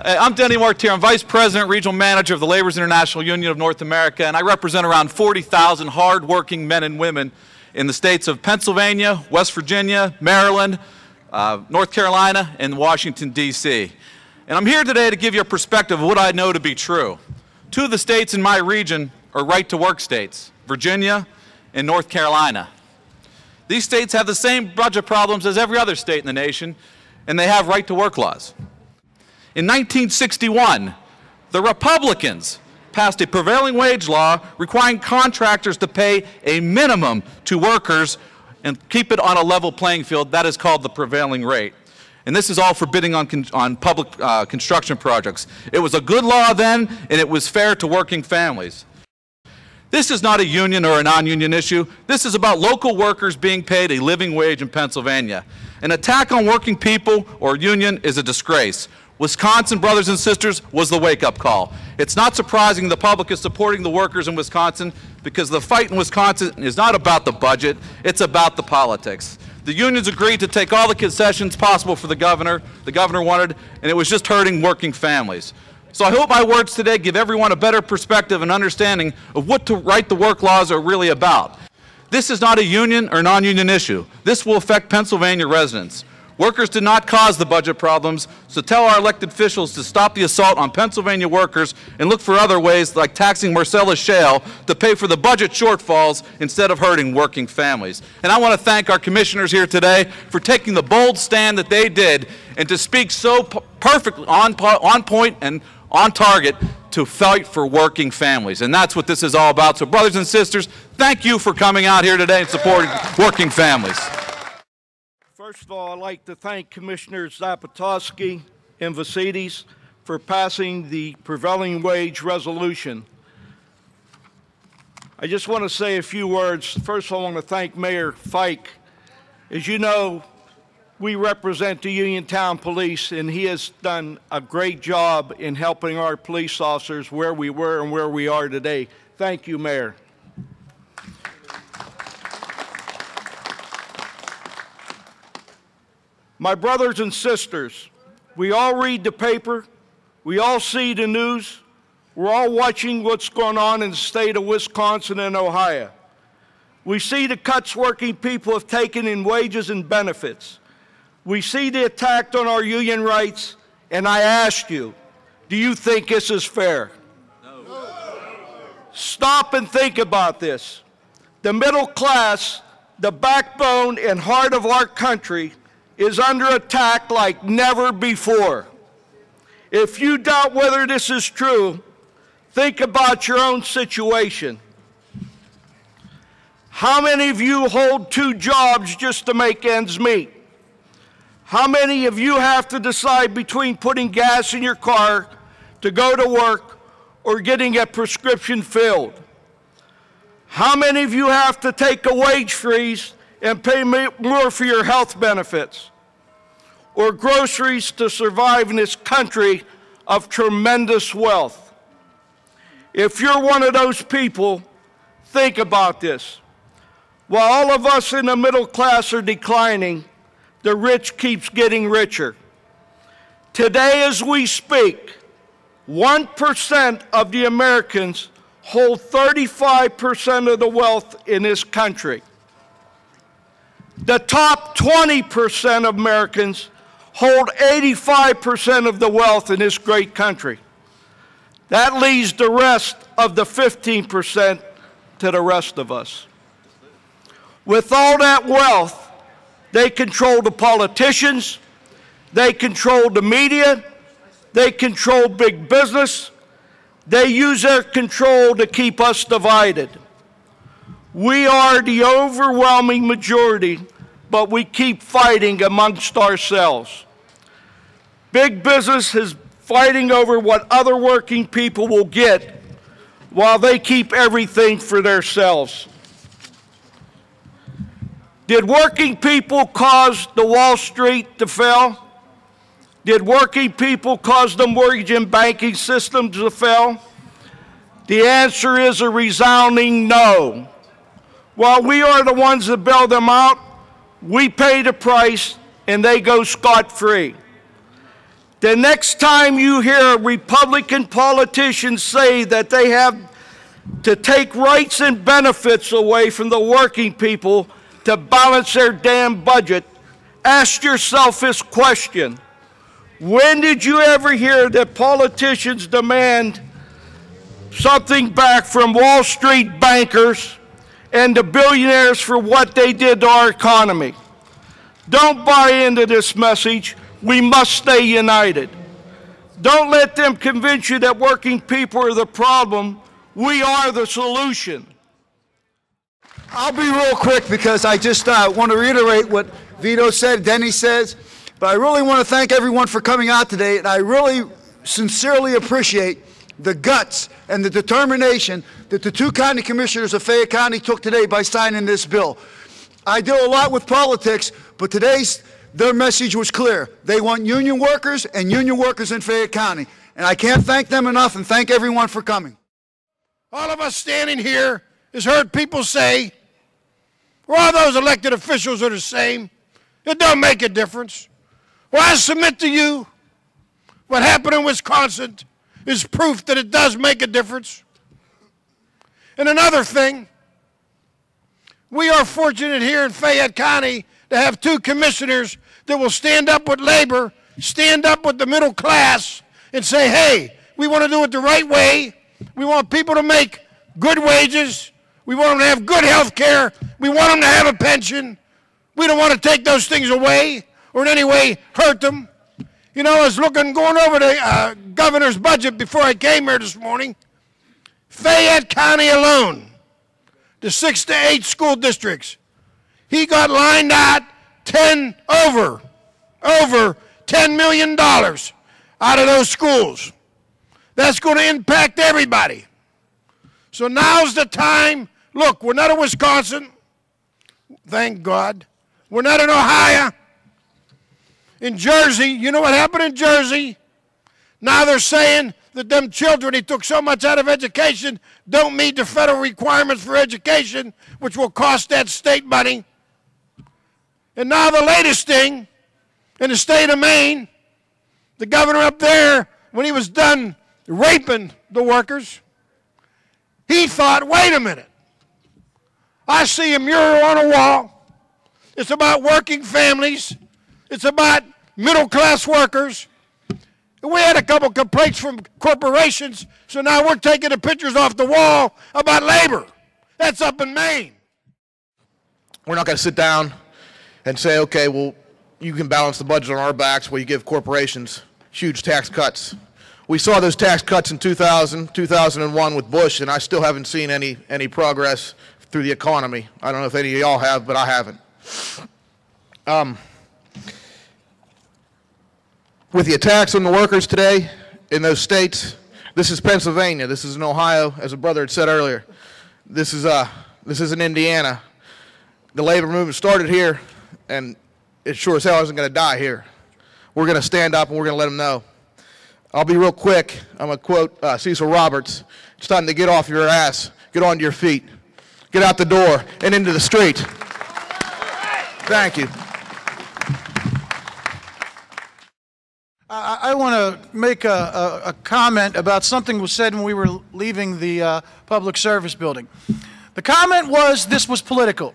I'm Denny Martier. I'm Vice President, Regional Manager of the Laborers International Union of North America, and I represent around 40,000 hard-working men and women in the states of Pennsylvania, West Virginia, Maryland, North Carolina, and Washington, D.C. And I'm here today to give you a perspective of what I know to be true. Two of the states in my region are right-to-work states, Virginia and North Carolina. These states have the same budget problems as every other state in the nation, and they have right-to-work laws. In 1961, the Republicans passed a prevailing wage law requiring contractors to pay a minimum to workers and keep it on a level playing field. That is called the prevailing rate. And this is all for bidding on public construction projects. It was a good law then, and it was fair to working families. This is not a union or a non-union issue. This is about local workers being paid a living wage in Pennsylvania. An attack on working people or union is a disgrace. Wisconsin, brothers and sisters, was the wake-up call. It's not surprising the public is supporting the workers in Wisconsin because the fight in Wisconsin is not about the budget, it's about the politics. The unions agreed to take all the concessions possible for the governor wanted, and it was just hurting working families. So I hope my words today give everyone a better perspective and understanding of what right-to-work laws are really about. This is not a union or non-union issue. This will affect Pennsylvania residents. Workers did not cause the budget problems, so tell our elected officials to stop the assault on Pennsylvania workers and look for other ways like taxing Marcellus Shale to pay for the budget shortfalls instead of hurting working families. And I want to thank our commissioners here today for taking the bold stand that they did and to speak so perfectly on point and on target to fight for working families. And that's what this is all about. So brothers and sisters, thank you for coming out here today and supporting working families. First of all, I'd like to thank Commissioners Zapotosky and Vicites for passing the prevailing wage resolution. I just want to say a few words. First of all, I want to thank Mayor Fayette. As you know, we represent the Uniontown Police, and he has done a great job in helping our police officers where we were and where we are today. Thank you, Mayor. My brothers and sisters, we all read the paper, we all see the news, we're all watching what's going on in the state of Wisconsin and Ohio. We see the cuts working people have taken in wages and benefits. We see the attack on our union rights, and I ask you, do you think this is fair? No. Stop and think about this. The middle class, the backbone and heart of our country, is under attack like never before. If you doubt whether this is true, think about your own situation. How many of you hold two jobs just to make ends meet? How many of you have to decide between putting gas in your car to go to work or getting a prescription filled? How many of you have to take a wage freeze and pay more for your health benefits or groceries to survive in this country of tremendous wealth? If you're one of those people, think about this. While all of us in the middle class are declining, the rich keeps getting richer. Today as we speak, 1% of the Americans hold 35% of the wealth in this country. The top 20% of Americans hold 85% of the wealth in this great country. That leaves the rest of the 15% to the rest of us. With all that wealth, they control the politicians, they control the media, they control big business, they use their control to keep us divided. We are the overwhelming majority, but we keep fighting amongst ourselves. Big business is fighting over what other working people will get while they keep everything for themselves. Did working people cause the Wall Street to fail? Did working people cause the mortgage and banking system to fail? The answer is a resounding no. While we are the ones that bail them out, we pay the price and they go scot-free. The next time you hear a Republican politician say that they have to take rights and benefits away from the working people to balance their damn budget, ask yourself this question. When did you ever hear that politicians demand something back from Wall Street bankers and the billionaires for what they did to our economy? Don't buy into this message. We must stay united. Don't let them convince you that working people are the problem. We are the solution. I'll be real quick because I just want to reiterate what Vito said, Denny says, but I really want to thank everyone for coming out today, and I really sincerely appreciate the guts and the determination that the two county commissioners of Fayette County took today by signing this bill. I deal a lot with politics, but their message was clear. They want union workers and union workers in Fayette County, and I can't thank them enough, and thank everyone for coming. All of us standing here has heard people say, well, all those elected officials are the same. It don't make a difference. Well, I submit to you, what happened in Wisconsin is proof that it does make a difference. And another thing, we are fortunate here in Fayette County to have two commissioners that will stand up with labor, stand up with the middle class, and say, hey, we want to do it the right way. We want people to make good wages. We want them to have good health care. We want them to have a pension. We don't want to take those things away or in any way hurt them. You know, I was going over the governor's budget before I came here this morning. Fayette County alone, the 6 to 8 school districts, he got lined out over $10 million out of those schools. That's going to impact everybody. So now's the time. Look, we're not in Wisconsin. Thank God. We're not in Ohio. In Jersey, you know what happened in Jersey? Now they're saying that them children he took so much out of education don't meet the federal requirements for education, which will cost that state money. And now the latest thing, in the state of Maine, the governor up there, when he was done raping the workers, he thought, wait a minute. I see a mural on a wall. It's about working families. It's about middle-class workers. And we had a couple complaints from corporations, so now we're taking the pictures off the wall about labor. That's up in Maine. We're not going to sit down and say, okay, well, you can balance the budget on our backs while you give corporations huge tax cuts. We saw those tax cuts in 2000, 2001 with Bush, and I still haven't seen any progress through the economy. I don't know if any of y'all have, but I haven't. With the attacks on the workers today in those states, this is Pennsylvania, this is in Ohio, as a brother had said earlier. This is in Indiana. The labor movement started here, and it sure as hell isn't going to die here. We're going to stand up and we're going to let them know. I'll be real quick. I'm going to quote Cecil Roberts. It's time to get off your ass, get onto your feet, get out the door and into the street. Thank you. I want to make a comment about something was said when we were leaving the public service building. The comment was this was political.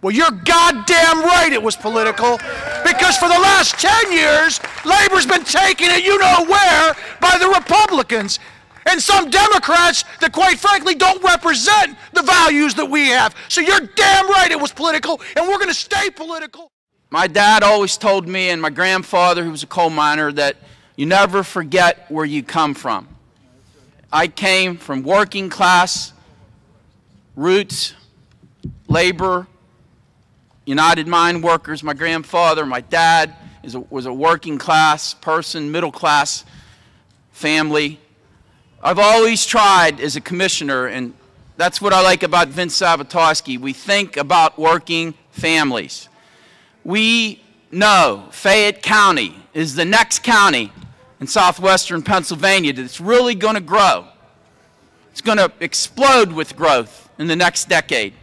Well, you're goddamn right it was political, because for the last 10 years, labor's been taken it you-know-where by the Republicans and some Democrats that, quite frankly, don't represent the values that we have. So you're damn right it was political, and we're going to stay political. My dad always told me, and my grandfather, who was a coal miner, that you never forget where you come from. I came from working class roots, labor, United Mine Workers. My grandfather, my dad was a working class person, middle class family. I've always tried as a commissioner, and that's what I like about Vince Zapotosky. We think about working families. We know Fayette County is the next county in southwestern Pennsylvania that's really going to grow. It's going to explode with growth in the next decade.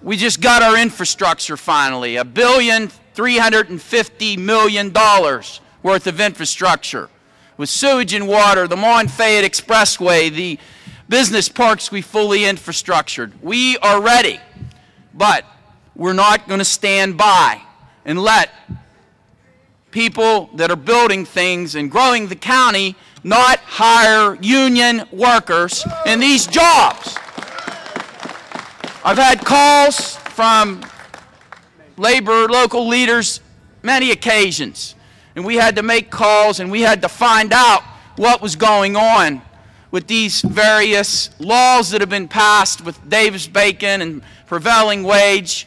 We just got our infrastructure finally, $1,350,000,000 worth of infrastructure, with sewage and water, the Fayette Expressway, the business parks we fully infrastructured. We are ready, but we're not going to stand by and let people that are building things and growing the county not hire union workers in these jobs. I've had calls from labor local leaders many occasions, and we had to make calls and we had to find out what was going on with these various laws that have been passed with Davis-Bacon and prevailing wage.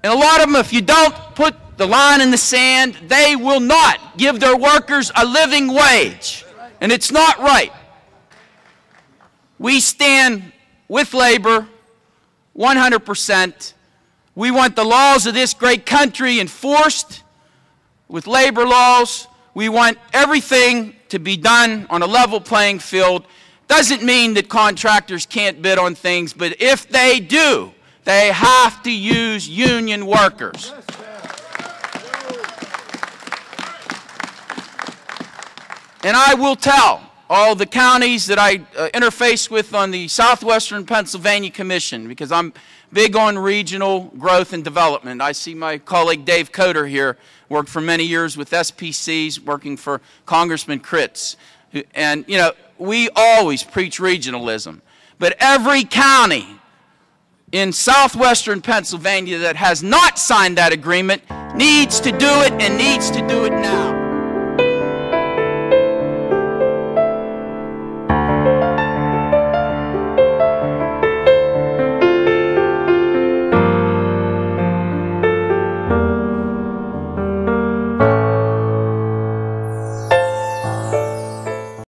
And a lot of them, if you don't put the line in the sand, they will not give their workers a living wage. And it's not right. We stand with labor 100%. We want the laws of this great country enforced with labor laws. We want everything to be done on a level playing field. Doesn't mean that contractors can't bid on things, but if they do, they have to use union workers. And I will tell all the counties that I interface with on the Southwestern Pennsylvania Commission, because I'm big on regional growth and development. I see my colleague Dave Coder here, worked for many years with SPCs, working for Congressman Kritz. And, you know, we always preach regionalism. But every county in southwestern Pennsylvania that has not signed that agreement needs to do it and needs to do it now.